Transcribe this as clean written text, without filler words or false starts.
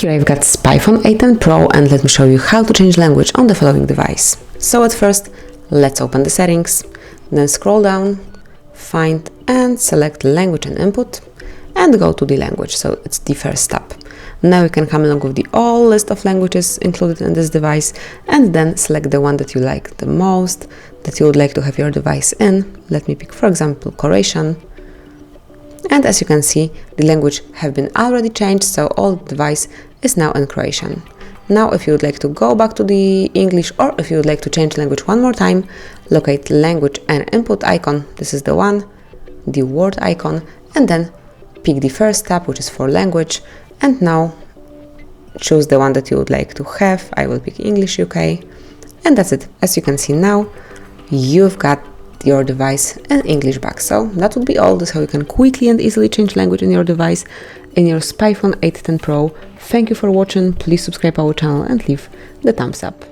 Here I've got Spiphone A10 Pro, and let me show you how to change language on the following device. So at first, let's open the settings, then scroll down, find and select language and input, and go to the language, so it's the first step. Now you can come along with the all list of languages included in this device, and then select the one that you like the most, that you would like to have your device in. Let me pick, for example, Croatian. And as you can see, the language have been already changed, so all the device is now in Croatian. Now if you would like to go back to the English, or if you would like to change language one more time, locate language and input icon, this is the one, the word icon, and then pick the first tab, which is for language, and now choose the one that you would like to have. I will pick English UK, and that's it. As you can see now, you've got your device in English back. So that would be all. This is how you can quickly and easily change language in your device in your Spiphone A10 Pro. Thank you for watching. Please subscribe our channel and leave the thumbs up.